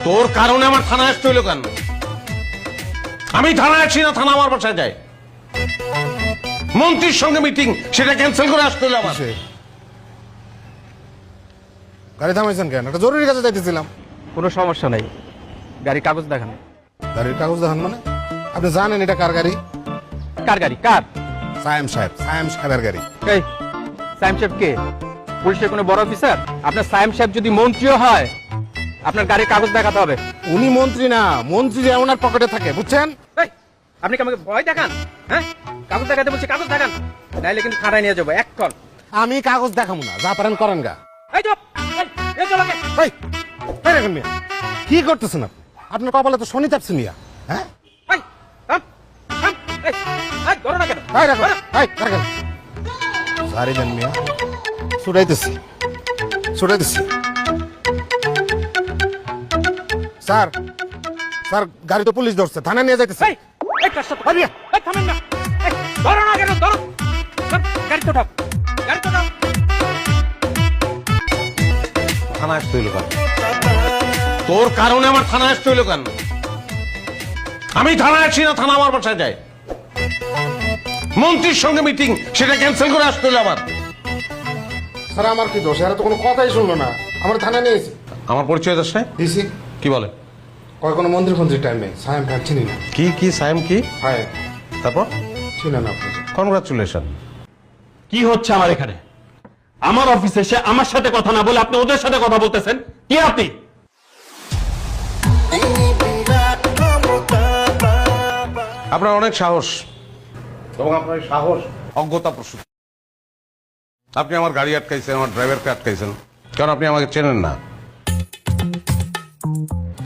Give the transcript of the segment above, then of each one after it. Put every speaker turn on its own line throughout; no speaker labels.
তোর কারণে আমার থানায় আসতে হইলো কেন? আমি থানায় আসি না, থানা আমার বাসায় যায়। মন্ত্রীর সঙ্গে মিটিং, সেটা ক্যান্সেল করে আসতে হইলো আমার।
গাড়ি থামাইছেন কেন? একটা জরুরি কাজে যাইতেছিলাম।
কোনো সমস্যা নাই, গাড়ি কাগজ দেখান।
গাড়ির কাগজ দেখান মানে? আপনি জানেন এটা কার গাড়ি?
কার গাড়ি? কার?
সায়েম সাহেবের গাড়ি।
এই সায়েম সাহেব কে? পুলিশের কোনো বড় অফিসার? আপনার সায়েম সাহেব যদি মন্ত্রীও হয়, আপনার গাড়ির কাগজ দেখাতে হবে।
উনি মন্ত্রী না, মন্ত্রী যে ওনার পকেটে থাকে, বুঝছেন?
এই, আপনি কি আমাকে ভয় দেখান? হ্যাঁ, কাগজ দেখাতে বলছি, কাগজ দেখান, নাইলে কিন্তু থানায় নিয়ে যাবো এক্ষণ।
আমি কাগজ দেখাবো না, যা পারেন করেন গা।
এই চুপ, এই চল আগে।
এই রাখেন মিয়া, কি করতেছেন আপনি? আপনার কপালে তো শনি চাপছে মিয়া। হ্যাঁ,
এই, থাম, থাম, এই, এই, ধরো না কেন?
এই রাখেন, এই রাখেন। সারি দেন মিয়া, ছুটাইতেছি। স্যার, গাড়ি তো পুলিশ ধরছে, থানায় নিয়ে যাইতেছে।
এই, এই কাজটা তো- এই, থামেন না। এই, ধরো না কেন? ধরো। ধর, গাড়ি তো ঢাক, গাড়ি তো ঢাক।
থানায় আসতে হইলো কেন? তোর কারণে আমার থানায় আসতে হইলো কেন? আমি থানায় আসি না, থানা আমার বাসায় যায়। মন্ত্রীর সঙ্গে মিটিং, সেটা ক্যান্সেল করে আসতে হইলো আমার।
স্যার আমার কি দোষ? এরা তো কোনো কথাই শুনলো না, আমার থানায় নিয়েছি।
আমার পরিচয় দাস নাই?
দিছি।
কি বলে?
কয় কোনো মন্দির ফন্দির টাইম নেই, সায়েম ভাই চিনি না।
কি সাইম কি?
হ্যাঁ,
তারপর
চিনেন আপনি?
কনগ্রাচুলেশন।
কি হচ্ছে আমার এখানে? আমার অফিসে এসে আমার সাথে কথা না বলে আপনি ওদের সাথে কথা বলতেছেন। কি আপনি?
আপনার অনেক সাহস, এবং আপনার এই সাহস অজ্ঞতা প্রসূত। আপনি আমার গাড়ি আটকাইছেন, আমার ড্রাইভারকে আটকাইছেন, কারণ আপনি আমাকে চেনেন না।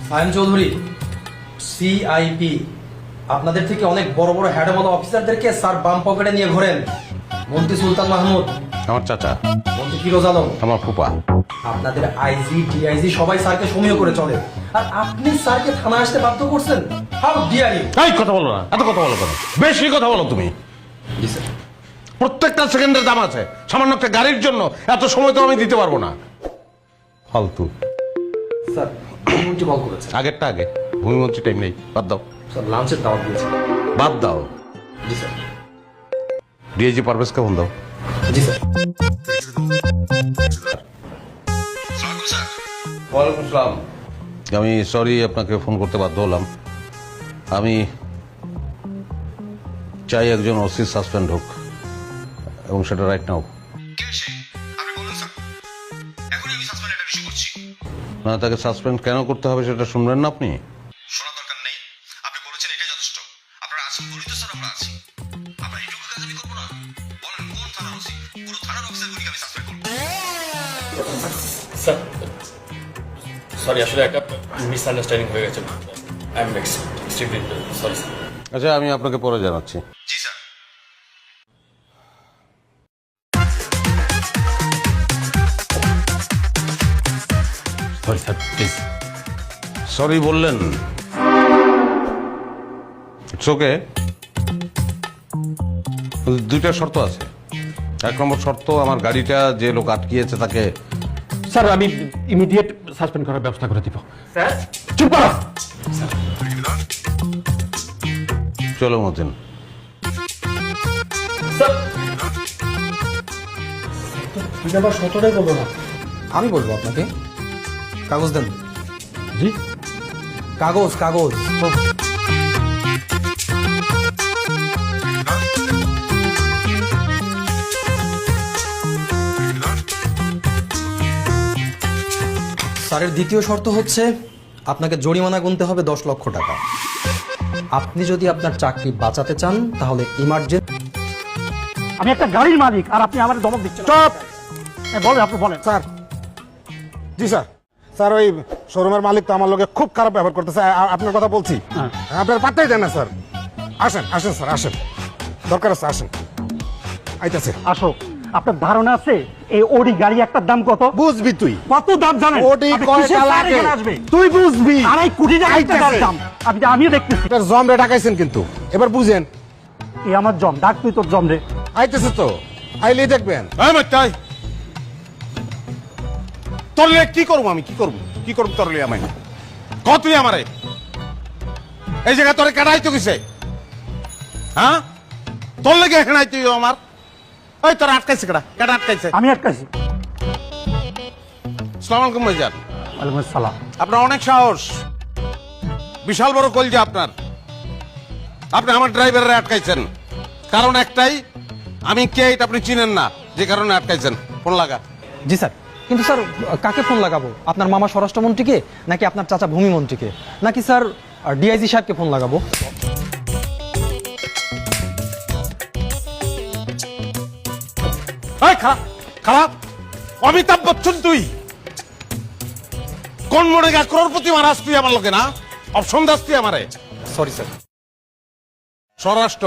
সায়েম চৌধুরী, সিআইপি, আপনাদের থেকে অনেক বড় বড় হ্যাডওয়ালা অফিসারদেরকে স্যার বাম পকেটে নিয়ে ঘোরেন। মন্ত্রী সুলতান মাহমুদ,
আমার চাচা,
মন্ত্রী ফিরোজ আলম,
আমার ফুপা।
আপনাদের আইজি ডিআইজি সবাই স্যারকে সমীহ করে চলে, আর আপনি স্যারকে থানা আসতে বাধ্য করছেন। How dear you!
এই কথা বলো না, এত কথা বলো কেন? বেশি কথা বলো তুমি।
জি স্যার।
প্রত্যেকটা সেকেন্ডের দাম আছে, সামান্য একটা গাড়ির জন্য এত সময় তো আমি দিতে পারবো না। ফালতু।
স্যার, মন্ত্রী কল করেছে।
আগেরটা আগে, ভূমিমন্ত্রী টাইম নেই, বাদ দাও।
স্যার লাঞ্চের দাওয়াত দিয়েছে।
বাদ দাও।
জি স্যার।
ডিআইজি পারভেজকে ফোন দাও।
জি স্যার।
ওয়ালাইকুম আসসালাম। আমি সরি আপনাকে ফোন করতে বাধ্য হলাম। আমি চাই একজন ওসি সাসপেন্ড হোক, এবং সেটা রাইট নাও। না, তাকে সাসপেন্ড কেন করতে হবে সেটা শুনবেন না আপনি?
শোনা দরকার নেই, আপনি বলেছেন এটাই যথেষ্ট। আপনারা আছেন বলি তো স্যার আমরা আছি। আমরা এইটুকু কাজ আমি করবো না? বলেন কোন থানার ওসি? পুরো থানার অফিসারগুলিকে আমি সাসপেন্ড করবো।
স্যার সরি, আসলে একটা মিসআন্ডারস্ট্যান্ডিং হয়ে গেছে। I am extremely sorry sir.
আচ্ছা, আমি আপনাকে পরে জানাচ্ছি।
জি sir.
Sorry sir, please.
Sorry বললেন, ইটস ওকে। দুইটা শর্ত আছে। এক নম্বর শর্ত, আমার গাড়িটা যে লোক আটকিয়েছে তাকে।
স্যার, আমি ইমিডিয়েট সাসপেন্ড করার ব্যবস্থা করে দিব।
স্যার,
চুপ করো।
চলো মতিন।
তুই আবার সতটাই বলবো না। আমি বলবো আপনাকে। কাগজ দেন।
জি,
কাগজ কাগজ। স্যারের দ্বিতীয় শর্ত হচ্ছে আপনাকে জরিমানা গুনতে হবে 10 লক্ষ টাকা। আপনি যদি আপনার চাকরি বাঁচাতে চান তাহলে ইমার্জেন্সি।
আমি একটা গাড়ির মালিক আর আপনি আমার ধমক দিচ্ছেন।
চুপ!
বলেন, আপনি বলেন।
স্যার, জি স্যার। স্যার, ওই শোরুমের মালিক তো আমার লোকে খুব খারাপ ব্যবহার করতেছে। আপনার কথা বলছি, আপনার পাত্তাই দেন না স্যার। আসেন আসেন স্যার, আসেন, দরকার আছে, আসেন। আইতাছে।
আসো, আপনার ধারণা আছে এই ওডি গাড়ি একটার দাম কত?
বুঝবি তুই?
কত দাম জানেন?
ওডি
আপনি
কয়টা
কিসের
লাগে?
এখানে আসবে?
তুই বুঝবি।
2.5 কোটি টাকা একটা
আইতাছে।
দাম। আমিও দেখতেছি।
এটার জম রে ঢাকাইছেন কিন্তু, এবার বুঝেন।
এই আমার জম, ডাক তুই তোর জম রে।
আইতেছে তো, আইলেই দেখবেন।
তোর কি করবো আমি? কি করবো তোর আমি? তুই আমারে এই জায়গায় তোরে কেডাই তো কিসে? হ্যাঁ, তোর লেগে এখানে তুই আমার ওই তোর আটকাইছে কেডা আটকাইছে?
আমি আটকাইছি।
আসসালামু আলাইকুম ভাইজান।
ওয়ালাইকুম আসসালাম।
আপনার অনেক সাহস, বিশাল বড় কলজা আপনার। আপনি আমার ড্রাইভারে আটকাইছেন, কারণ একটাই, আমি কে এটা আপনি চিনেন না, যে কারণে আটকাইছেন। ফোন লাগা।
জি স্যার, কিন্তু স্যার কাকে ফোন লাগাবো? আপনার মামা স্বরাষ্ট্রমন্ত্রীকে, নাকি আপনার চাচা ভূমিমন্ত্রীকে, নাকি স্যার ডিআইজি সাহেবকে ফোন লাগাবো?
এই খারাপ খারাপ অমিতাভ বচ্চন তুই কোন মনে গা করোড়পতি মারাস তুই আমার লোকে না? অপশন দাস তুই আমারে?
Sorry sir.
স্বরাষ্ট্র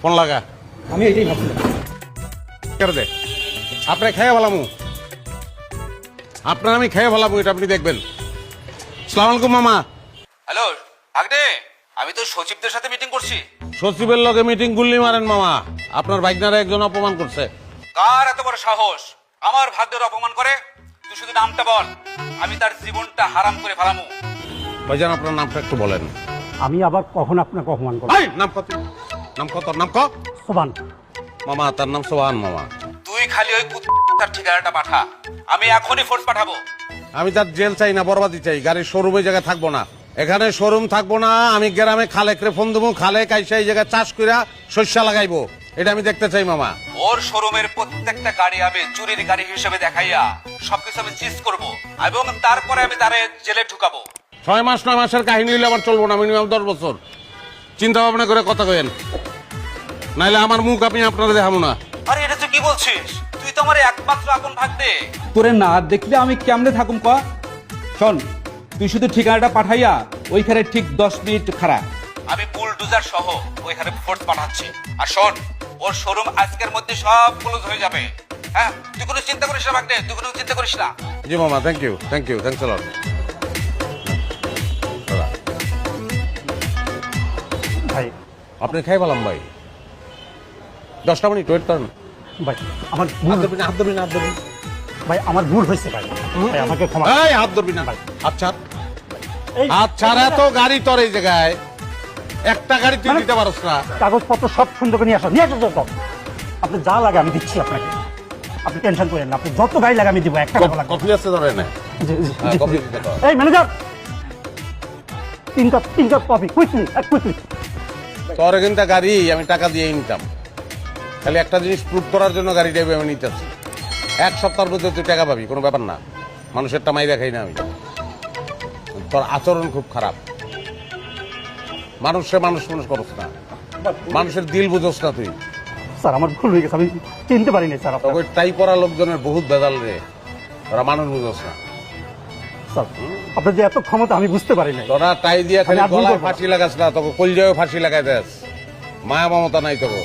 ফোন লাগা।
আমি এটাই ভাবছিলাম।
কেটে দে। আপনি খেয়ে ভালামু, আপনার আমি খেয়ে ভালামু, এটা আপনি দেখবেন। সালাম আলাইকুম মামা।
হ্যালো ভাগ্নে, আমি তো সচিবদের সাথে মিটিং করছি।
সচিবের লগে মিটিং গুল্লি মারেন মামা, আপনার বাইকনারে একজন অপমান করছে।
কার এত বড় সাহস আমার ভাগ্যের অপমান করে? তুই শুধু নামটা বল, আমি তার জীবনটা হারাম করে ফেলামু।
ভাইজান আপনার নামটা একটু বলেন।
আমি আবার কখন আপনাকে অপমান করব?
এই, নাম কত? নাম কত? নাম ক?
সোবান।
মামা তার নাম সোহান মামা।
তুই খালি ওই তার ঠিকানাটা পাঠা, আমি এখনই ফোর্স পাঠাবো।
আমি তার জেল চাই না, বরবাদি চাই। গাড়ির শোরুমে জায়গায় থাকবো না, এখানে শোরুম থাকবো না। আমি গ্রামে খালেকরে ফোন দেবো, খালেক আইসা এই জায়গায় চাষ কইরা শস্য লাগাইবো, এটা আমি দেখতে চাই মামা।
ওর শোরুমের প্রত্যেকটা গাড়ি আমি চুরির গাড়ি হিসেবে দেখাইয়া সবকিছু আমি চিজ করব, এবং তারপরে আমি তারে জেলে ঢুকাবো।
6 মাস 9 মাসের কাহিনী হইলে আমার চলবো না, মিনিমাম 10 বছর চিন্তা ভাবনা করে কথা কইেন, নাইলে আমার মুখ আমি আপনারা দেখাবো না।
আরে এটা তুই কি বলছিস? তুই তো আমার একমাত্র আপন ভাগ্নে।
তোরে না দেখলে আমি কেমনে থাকুম ক? শোন, তুই শুধু ঠিকানাটা পাঠাইয়া ওইখানে ঠিক 10 মিনিট খাড়া।
আমি বুলডোজার সহ ওইখানে ফোর্স পাঠাচ্ছি। আর শোন, ওর শোরুম আজকের মধ্যে সব ক্লোজ হয়ে যাবে। হ্যাঁ, তুই কোনো চিন্তা করিস না ভাগ্নে, তুই কোনো চিন্তা করিস না।
জি মামা, থ্যাংক ইউ থ্যাংকস লট।
ভাই
আপনি খাই পেলাম ভাই, 10টা মিনিট ওয়েট করেন।
ভাই আমার ভুল,
হাত ধরবি না, হাত ধরবি না, হাত ধরবি।
ভাই আমার ভুল হয়েছে ভাই। ভাই আমাকে ক্ষমা।
এই হাত ধরবি না ভাই, আচ্ছা
এই
আচ্ছা, এত গাড়ি তোর এই জায়গায়, একটা গাড়ি তুই দিতে পারস না?
কাগজপত্র সব সুন্দর করে নিয়ে আসো যত। আপনি যা লাগে আমি দিচ্ছি আপনাকে, আপনি টেনশন করেন না। আপনি যত গাড়ি লাগে আমি দিব, একটা টাকা লাগবে।
কফি আছে ধরে না?
জি, জি,
হ্যাঁ,
জি,
কফি
জি।
দিতে কর।
এই manager, 3 cup coffee quickly, quickly.
তোর কিন্তু গাড়ি আমি টাকা দিয়ে নিতাম, খালি একটা জিনিস প্রুভ করার জন্য গাড়িটা আমি নিতেছি। 1 সপ্তাহের মধ্যে তুই টাকা পাবি, কোনো ব্যাপার না। মানুষের টামাই দেখাই না আমি। তোর আচরণ খুব খারাপ, মানুষ করস না, মানুষের দিল বুঝোস না তুই।
স্যার আমার ভুল হয়ে গেছে, আমি চিনতে পারিনি স্যার আপনাকে।
তোকে টাই পরা লোকজনের বহুত বেদাল রে, তোরা মানুষ বুঝোস না।
স্যার আপনার যে এত ক্ষমতা আমি বুঝতে পারি না।
তোরা টাই দিয়া খালি
আমি আর ভুল
গলায়
করবো না।
ফাঁসি লাগাস না, তোকে কলজায় ফাঁসি লাগাই দেস। মায়া মমতা নাই তোকে।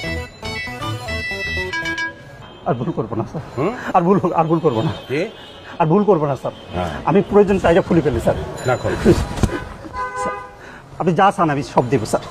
আর ভুল করবো না স্যার,
হুম?
আর ভুল করবো না,
কি
আর ভুল করবো না স্যার।
হ্যাঁ।
আমি প্রয়োজন চাইটা খুলে ফেলি স্যার।
না কর?
স্যার, আপনি যা চান আমি সব দেবো স্যার।